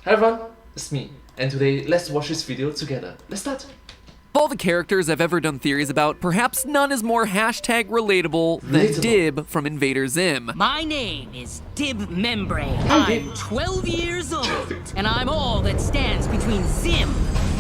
Hi everyone, it's me, and today let's watch this video together. Let's start. Of all the characters I've ever done theories about, perhaps none is more hashtag relatable than Dib from Invader Zim. My name is Dib Membrane. Hi, I'm 12 years old, and I'm all that stands between Zim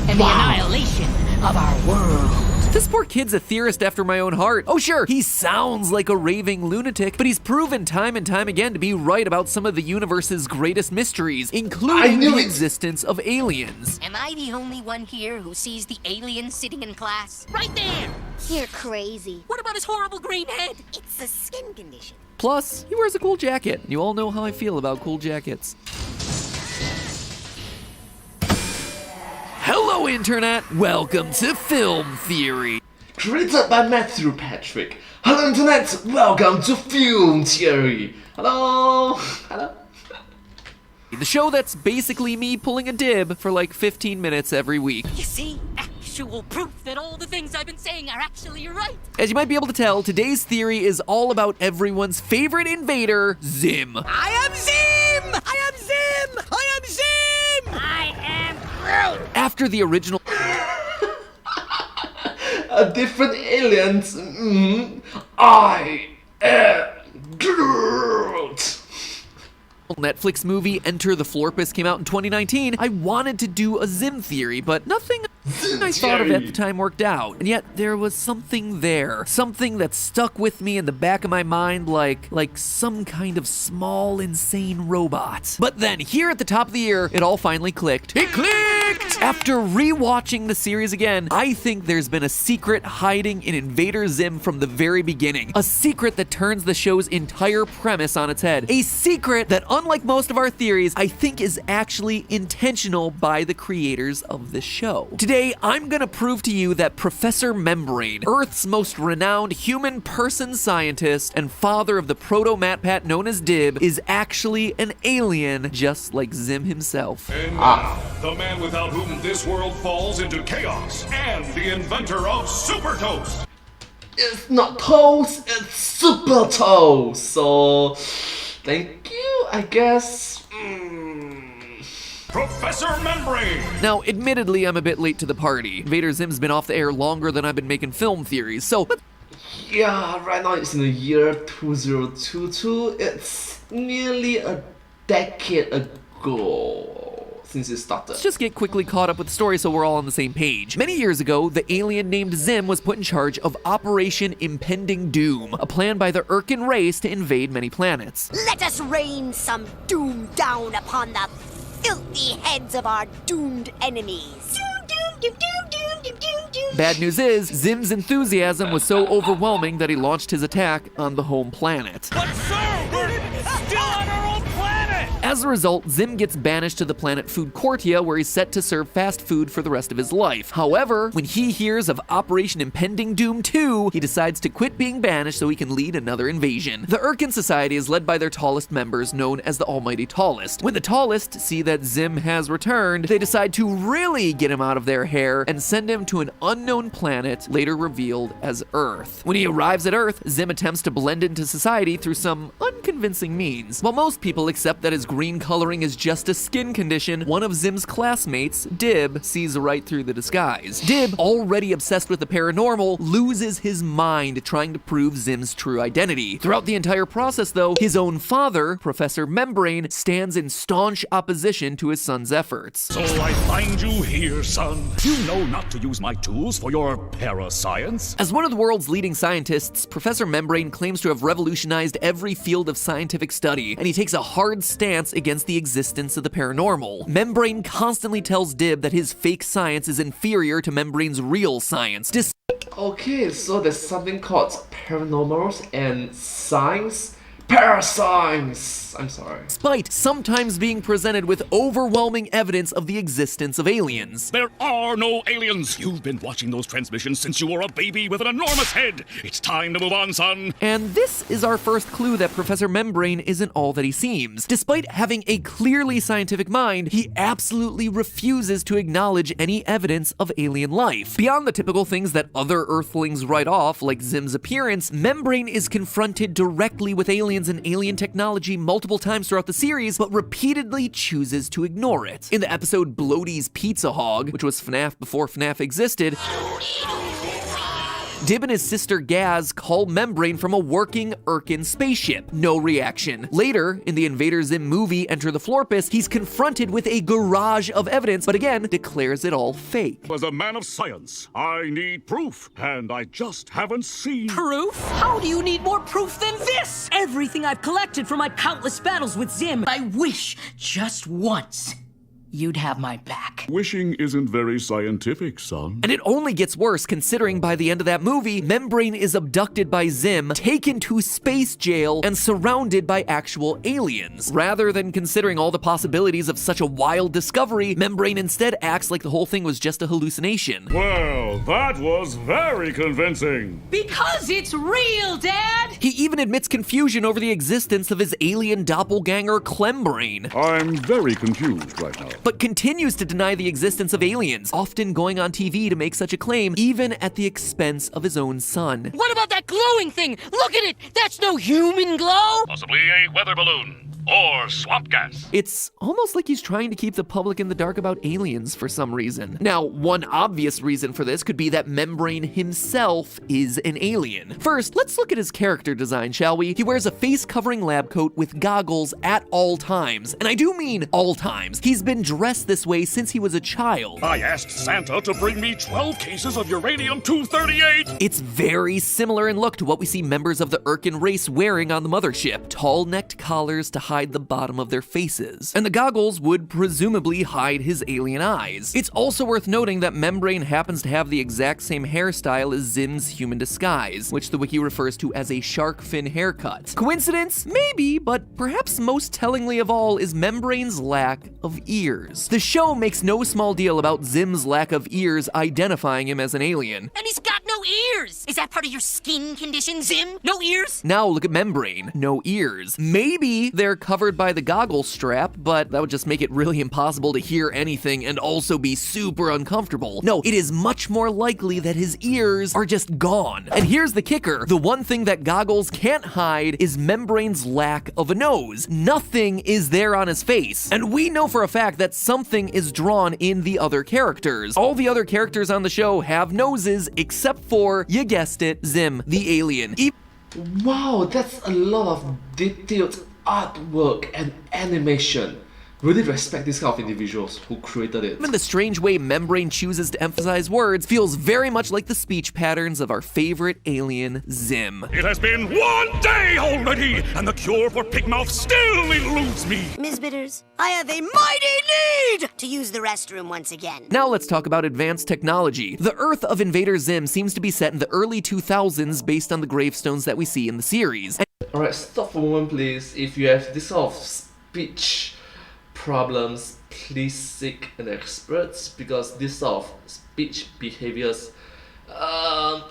and the annihilation of our world. This poor kid's a theorist after my own heart. Oh sure, he sounds like a raving lunatic, but he's proven time and time again to be right about some of the universe's greatest mysteries, including the existence of aliens. Am I the only one here who sees the aliens sitting in class? Right there! You're crazy. What about his horrible green head? It's a skin condition. Plus, he wears a cool jacket. You all know how I feel about cool jackets. Hello Internet, welcome to Film Theory. Created by Matthew Patrick. Hello Internet, welcome to Film Theory. Hello. Hello. The show that's basically me pulling a dib for like 15 minutes every week. You see? Actual proof that all the things I've been saying are actually right. As you might be able to tell, today's theory is all about everyone's favorite invader, Zim. I am Zim! I am Zim! I am Zim! I am Groot. After the original A different aliens. I am Groot. Netflix movie Enter the Florpus came out in 2019, I wanted to do a Zim theory, but nothing I thought of at the time worked out. And yet there was something there, something that stuck with me in the back of my mind like some kind of small, insane robot. But then here at the top of the year, it all finally clicked. It clicked! After rewatching the series again, I think there's been a secret hiding in Invader Zim from the very beginning. A secret that turns the show's entire premise on its head. A secret that, unlike most of our theories, I think is actually intentional by the creators of the show. Today, I'm gonna prove to you that Professor Membrane, Earth's most renowned human person scientist and father of the proto-MatPat known as Dib, is actually an alien just like Zim himself. And now, the man without whom this world falls into chaos, and the inventor of Super Toast. It's not toast, it's super toast. So, thank you, I guess. Professor Membrane! Now, admittedly, I'm a bit late to the party. Invader Zim's been off the air longer than I've been making film theories, so Yeah, right now it's in the year 2022. It's nearly a decade ago since it started. let's just get quickly caught up with the story so we're all on the same page. Many years ago, the alien named Zim was put in charge of Operation Impending Doom, a plan by the Urcan race to invade many planets. Let us rain some doom down upon the filthy heads of our doomed enemies. Doom, doom, doom, doom, doom, doom, doom. Bad news is, Zim's enthusiasm was so overwhelming that he launched his attack on the home planet. But sir, we're still on our own planet! As a result, Zim gets banished to the planet Food Courtia, where he's set to serve fast food for the rest of his life. However, when he hears of Operation Impending Doom 2, he decides to quit being banished so he can lead another invasion. The Urcan Society is led by their tallest members, known as the Almighty Tallest. When the Tallest see that Zim has returned, they decide to really get him out of their hair and send him to an unknown planet, later revealed as Earth. When he arrives at Earth, Zim attempts to blend into society through some unconvincing means. While most people accept that his green coloring is just a skin condition, one of Zim's classmates, Dib, sees right through the disguise. Dib, already obsessed with the paranormal, loses his mind trying to prove Zim's true identity. Throughout the entire process, though, his own father, Professor Membrane, stands in staunch opposition to his son's efforts. So I find you here, son. You know not to use my tools for your parascience. As one of the world's leading scientists, Professor Membrane claims to have revolutionized every field of scientific study, and he takes a hard stance against the existence of the paranormal. Membrane constantly tells Dib that his fake science is inferior to Membrane's real science. Okay, so there's something called paranormals and science. Parascience! I'm sorry. Despite sometimes being presented with overwhelming evidence of the existence of aliens. There are no aliens. You've been watching those transmissions since you were a baby with an enormous head. It's time to move on, son. And this is our first clue that Professor Membrane isn't all that he seems. Despite having a clearly scientific mind, he absolutely refuses to acknowledge any evidence of alien life. Beyond the typical things that other Earthlings write off, like Zim's appearance, Membrane is confronted directly with aliens aliens and alien technology multiple times throughout the series, but repeatedly chooses to ignore it. In the episode Bloaty's Pizza Hog, which was FNAF before FNAF existed, Dib and his sister Gaz call Membrane from a working Urcan spaceship. No reaction. Later, in the Invader Zim movie Enter the Florpus, he's confronted with a garage of evidence, but again, declares it all fake. As a man of science, I need proof, and I just haven't seen... Proof? How do you need more proof than this? Everything I've collected from my countless battles with Zim. I wish, just once, you'd have my back. Wishing isn't very scientific, son. And it only gets worse considering by the end of that movie, Membrane is abducted by Zim, taken to space jail, and surrounded by actual aliens. Rather than considering all the possibilities of such a wild discovery, Membrane instead acts like the whole thing was just a hallucination. Well, that was very convincing. Because it's real, Dad! He even admits confusion over the existence of his alien doppelganger Clembrain. I'm very confused right now. But continues to deny the existence of aliens, often going on TV to make such a claim, even at the expense of his own son. What about that glowing thing? Look at it! That's no human glow! Possibly a weather balloon. Or swamp gas. It's almost like he's trying to keep the public in the dark about aliens for some reason. Now, one obvious reason for this could be that Membrane himself is an alien. First, let's look at his character design, shall we? He wears a face-covering lab coat with goggles at all times. And I do mean all times. He's been dressed this way since he was a child. I asked Santa to bring me 12 cases of uranium-238. It's very similar in look to what we see members of the Urcan race wearing on the mothership. Tall-necked collars to hide the bottom of their faces. And the goggles would presumably hide his alien eyes. It's also worth noting that Membrane happens to have the exact same hairstyle as Zim's human disguise, which the wiki refers to as a shark fin haircut. Coincidence? Maybe, but perhaps most tellingly of all is Membrane's lack of ears. The show makes no small deal about Zim's lack of ears identifying him as an alien. And he's got no ears! Is that part of your skin condition, Zim? No ears? Now look at Membrane. No ears. Maybe they're covered by the goggle strap, but that would just make it really impossible to hear anything and also be super uncomfortable. No, it is much more likely that his ears are just gone. And here's the kicker. The one thing that goggles can't hide is Membrane's lack of a nose. Nothing is there on his face. And we know for a fact that something is drawn in the other characters. All the other characters on the show have noses except for, you guessed it, Zim, the alien. Wow, that's a lot of detailed artwork and animation. Really respect these kind of individuals who created it. Even the strange way Membrane chooses to emphasize words feels very much like the speech patterns of our favorite alien, Zim. It has been 1 day already, and the cure for pigmouth still eludes me. Ms. Bitters, I have a mighty need to use the restroom once again. Now let's talk about advanced technology. The Earth of Invader Zim seems to be set in the early 2000s based on the gravestones that we see in the series. Alright, stop for a moment please. If you have this sort of speech problems, please seek an expert, because this sort of speech behaviors,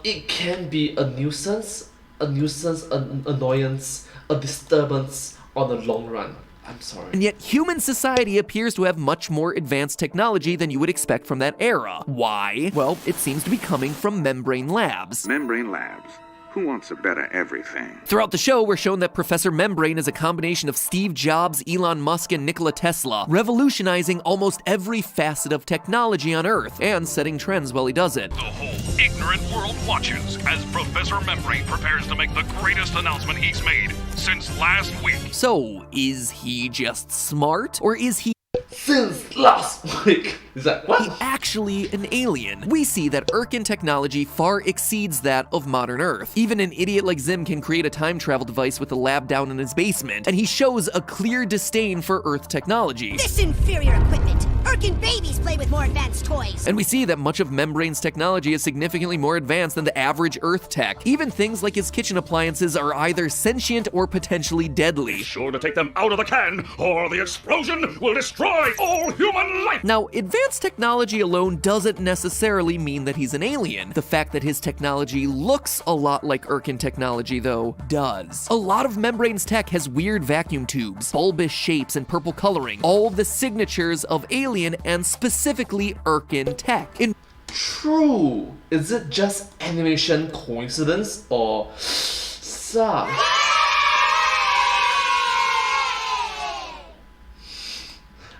it can be a nuisance, an annoyance, a disturbance on the long run. I'm sorry. And yet human society appears to have much more advanced technology than you would expect from that era. Why? Well, it seems to be coming from Membrane Labs. Membrane Labs. Who wants a better everything? Throughout the show, we're shown that Professor Membrane is a combination of Steve Jobs, Elon Musk, and Nikola Tesla, revolutionizing almost every facet of technology on Earth, and setting trends while he does it. The whole ignorant world watches as Professor Membrane prepares to make the greatest announcement he's made since last week. So, is he just smart? Or is he Since last week! Is that what? actually an alien? We see that Urcan technology far exceeds that of modern Earth. Even an idiot like Zim can create a time travel device with a lab down in his basement, and he shows a clear disdain for Earth technology. This inferior equipment! Urcan babies play with more advanced toys! And we see that much of Membrane's technology is significantly more advanced than the average Earth tech. Even things like his kitchen appliances are either sentient or potentially deadly. Sure to take them out of the can, or the explosion will destroy all human life! Now, advanced technology alone doesn't necessarily mean that he's an alien. The fact that his technology looks a lot like Urcan technology, though, does. A lot of Membrane's tech has weird vacuum tubes, bulbous shapes, and purple coloring, all the signatures of alien and specifically Urcan tech. True. Is it just animation coincidence or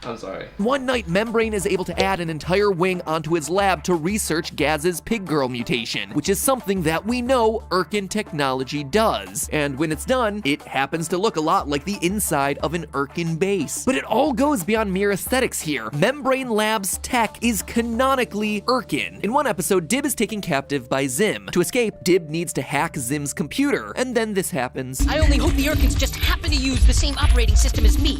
I'm sorry. One night, Membrane is able to add an entire wing onto his lab to research Gaz's pig girl mutation, which is something that we know Urcan technology does. And when it's done, it happens to look a lot like the inside of an Urcan base. But it all goes beyond mere aesthetics here. Membrane Labs tech is canonically Urcan. In one episode, Dib is taken captive by Zim. To escape, Dib needs to hack Zim's computer, and then this happens. I only hope the Urcans just happen to use the same operating system as me.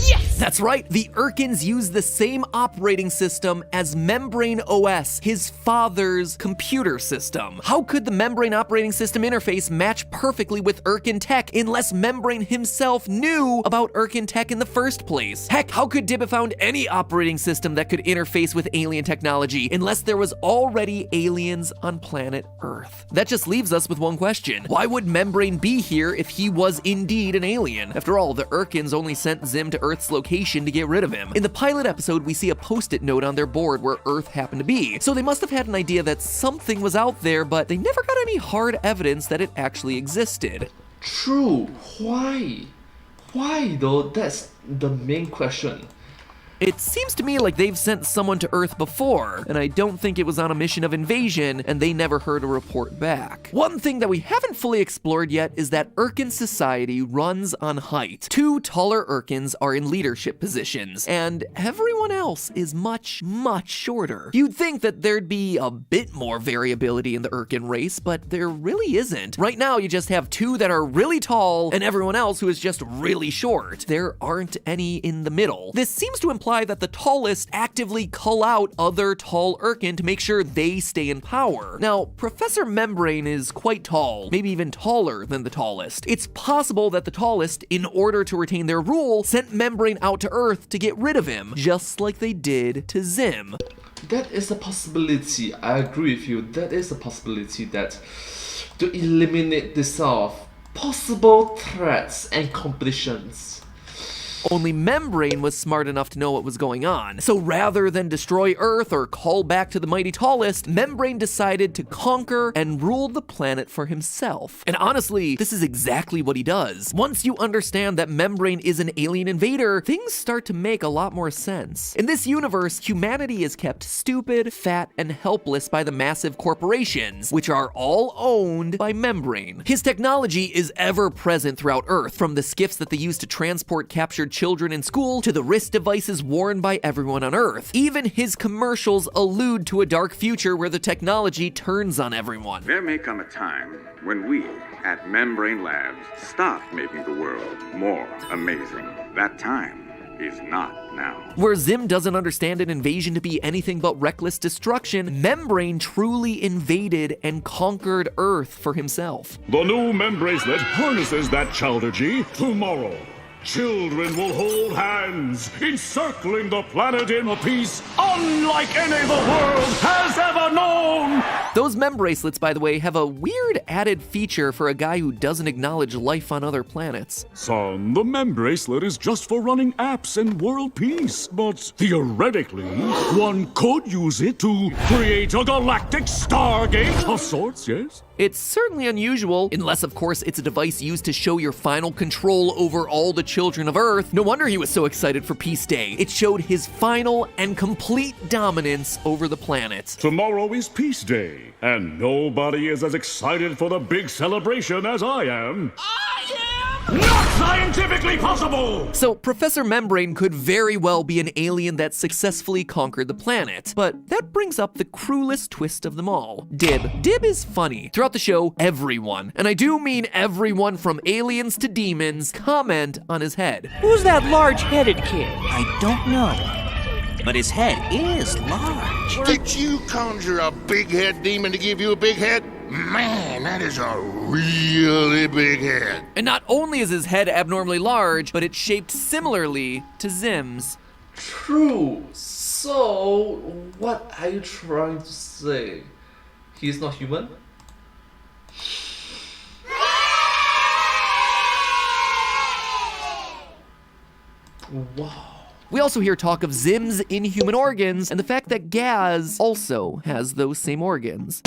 Yes! That's right, the Urcans use the same operating system as Membrane OS, his father's computer system. How could the Membrane operating system interface match perfectly with Urcan tech unless Membrane himself knew about Urcan tech in the first place? Heck, how could Dib have found any operating system that could interface with alien technology unless there was already aliens on planet Earth? That just leaves us with one question. Why would Membrane be here if he was indeed an alien? After all, the Urcans only sent Zim to Earth's location to get rid of him. In the pilot episode, we see a post-it note on their board where Earth happened to be. So they must have had an idea that something was out there, but they never got any hard evidence that it actually existed. True. Why? Why though? That's the main question. It seems to me like they've sent someone to Earth before, and I don't think it was on a mission of invasion, and they never heard a report back. One thing that we haven't fully explored yet is that Urcan Society runs on height. 2 taller Urcans are in leadership positions, and everyone else is much, much shorter. You'd think that there'd be a bit more variability in the Urcan race, but there really isn't. Right now, you just have 2 that are really tall, and everyone else who is just really short. There aren't any in the middle. This seems to imply that the tallest actively cull out other tall Urcan to make sure they stay in power. Now, Professor Membrane is quite tall, maybe even taller than the tallest. It's possible that the tallest, in order to retain their rule, sent Membrane out to Earth to get rid of him, just like they did to Zim. That is a possibility. I agree with you. That is a possibility that to eliminate this possible threats and competitions. Only Membrane was smart enough to know what was going on. So rather than destroy Earth or call back to the mighty tallest, Membrane decided to conquer and rule the planet for himself. And honestly, this is exactly what he does. Once you understand that Membrane is an alien invader, things start to make a lot more sense. In this universe, humanity is kept stupid, fat, and helpless by the massive corporations, which are all owned by Membrane. His technology is ever present throughout Earth, from the skiffs that they use to transport captured children in school to the wrist devices worn by everyone on Earth. Even his commercials allude to a dark future where the technology turns on everyone. There may come a time when we, at Membrane Labs, stop making the world more amazing. That time is not now. Where Zim doesn't understand an invasion to be anything but reckless destruction, Membrane truly invaded and conquered Earth for himself. The new membracelet harnesses that childergy tomorrow. Children will hold hands, encircling the planet in a peace unlike any the world has ever known! Those membracelets, by the way, have a weird added feature for a guy who doesn't acknowledge life on other planets. Son, the membracelet is just for running apps and world peace. But theoretically, one could use it to create a galactic stargate of sorts, yes? It's certainly unusual, unless of course it's a device used to show your final control over all the children of Earth. No wonder he was so excited for Peace Day. It showed his final and complete dominance over the planet. Tomorrow is Peace Day, and nobody is as excited for the big celebration as I am. Not scientifically possible! So Professor Membrane could very well be an alien that successfully conquered the planet. But that brings up the cruelest twist of them all. Dib. Dib is funny. Throughout the show, everyone, and I do mean everyone from aliens to demons, comment on his head. Who's that large-headed kid? I don't know, but his head is large. Did you conjure a big-head demon to give you a big head? Man, that is a really big head. And not only is his head abnormally large, but it's shaped similarly to Zim's. True. So, what are you trying to say? He's not human? Wow. We also hear talk of Zim's inhuman organs and the fact that Gaz also has those same organs.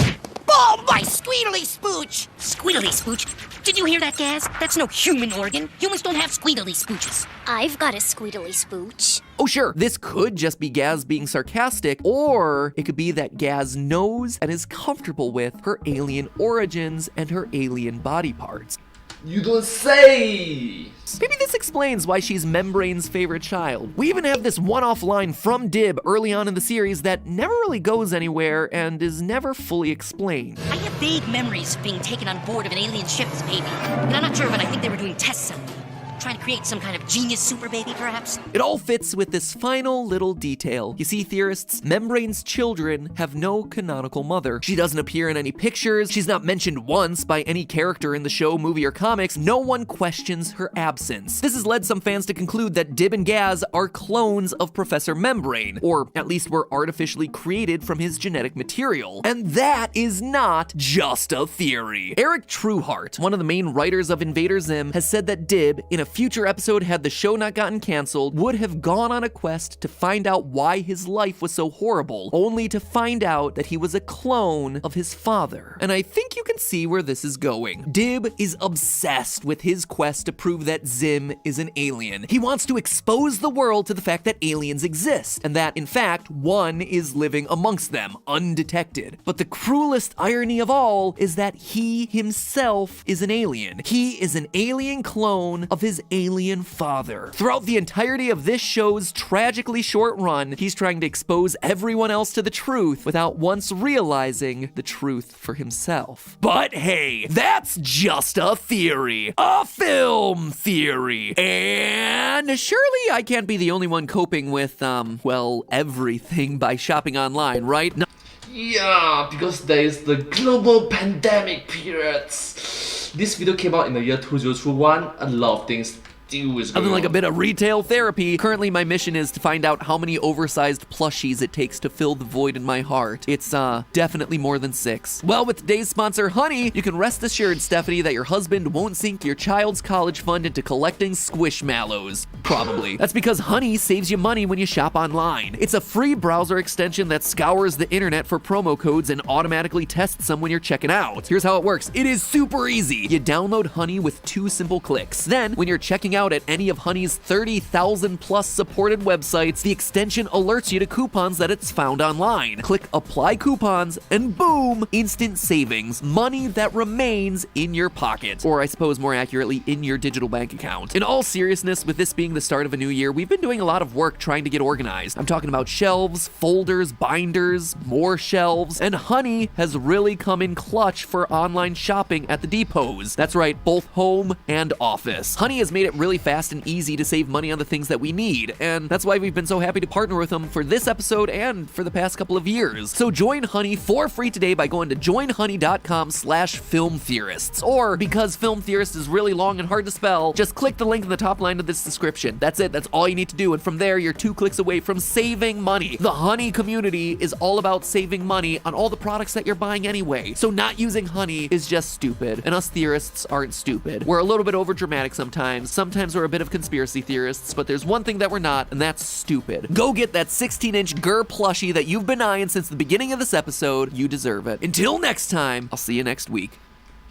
Oh, my squeedly spooch! Squeedly spooch? Did you hear that, Gaz? That's no human organ. Humans don't have squeedly spooches. I've got a squeedly spooch. Oh sure, this could just be Gaz being sarcastic, or it could be that Gaz knows and is comfortable with her alien origins and her alien body parts. You don't say! Maybe this explains why she's Membrane's favorite child. We even have this one-off line from Dib early on in the series that never really goes anywhere and is never fully explained. I have vague memories of being taken on board of an alien ship as a baby. And I'm not sure, but I think they were doing tests on me. Trying to create some kind of genius super baby, perhaps? It all fits with this final little detail. You see, theorists, Membrane's children have no canonical mother. She doesn't appear in any pictures. She's not mentioned once by any character in the show, movie, or comics. No one questions her absence. This has led some fans to conclude that Dib and Gaz are clones of Professor Membrane, or at least were artificially created from his genetic material. And that is not just a theory. Eric Trueheart, one of the main writers of Invader Zim, has said that Dib, in a future episode had the show not gotten canceled, would have gone on a quest to find out why his life was so horrible, only to find out that he was a clone of his father. And I think you can see where this is going. Dib is obsessed with his quest to prove that Zim is an alien. He wants to expose the world to the fact that aliens exist, and that, in fact, one is living amongst them, undetected. But the cruelest irony of all is that he himself is an alien. He is an alien clone of his alien father. Throughout the entirety of this show's tragically short run, he's trying to expose everyone else to the truth without once realizing the truth for himself. But hey, that's just a theory. A film theory. And surely I can't be the only one coping with, well, everything by shopping online, right? No. Yeah, because there is the global pandemic periods. This video came out in the year 2021. A lot of things still is going Other than like a on. bit of retail therapy, currently my mission is to find out how many oversized plushies it takes to fill the void in my heart. It's definitely more than 6. Well, with today's sponsor, Honey, you can rest assured, Stephanie, that your husband won't sink your child's college fund into collecting squishmallows. Probably. That's because Honey saves you money when you shop online. It's a free browser extension that scours the internet for promo codes and automatically tests them when you're checking out. Here's how it works. It is super easy. You download Honey with 2 simple clicks. Then, when you're checking out at any of Honey's 30,000 plus supported websites, the extension alerts you to coupons that it's found online. Click Apply Coupons, and boom, instant savings. Money that remains in your pocket. Or I suppose more accurately, in your digital bank account. In all seriousness, with this being the start of a new year, we've been doing a lot of work trying to get organized. I'm talking about shelves, folders, binders, more shelves, and Honey has really come in clutch for online shopping at the depots. That's right, both home and office. Honey has made it really fast and easy to save money on the things that we need, and that's why we've been so happy to partner with them for this episode and for the past couple of years. So join Honey for free today by going to joinhoney.com/filmtheorists, or because Film Theorist is really long and hard to spell, just click the link in the top line of this description. That's it, that's all you need to do, and from there you're 2 clicks away from saving money. The Honey community is all about saving money on all the products that you're buying anyway, so not using Honey is just stupid, and us theorists aren't stupid. We're a little bit over dramatic sometimes we're a bit of conspiracy theorists, but there's one thing that we're not, and that's stupid. Go get that 16-inch GR plushie that you've been eyeing since the beginning of this episode. You deserve it. Until next time, I'll see you next week.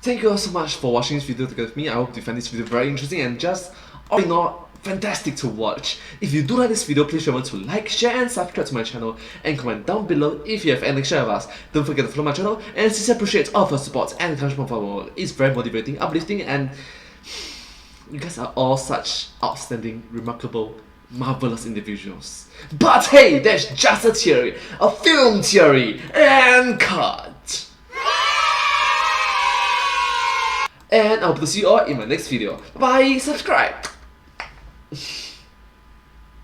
Thank you all so much for watching this video together with me. I hope you find this video very interesting and just all in all fantastic to watch. If you do like this video, please remember to like, share and subscribe to my channel and comment down below if you have anything to share with us. Don't forget to follow my channel and sincerely appreciate all of your support and encouragement for our work. It's very motivating, uplifting, and you guys are all such outstanding, remarkable, marvelous individuals. But hey, that's just a theory, a film theory, and cut! And I hope to see you all in my next video. Bye, subscribe!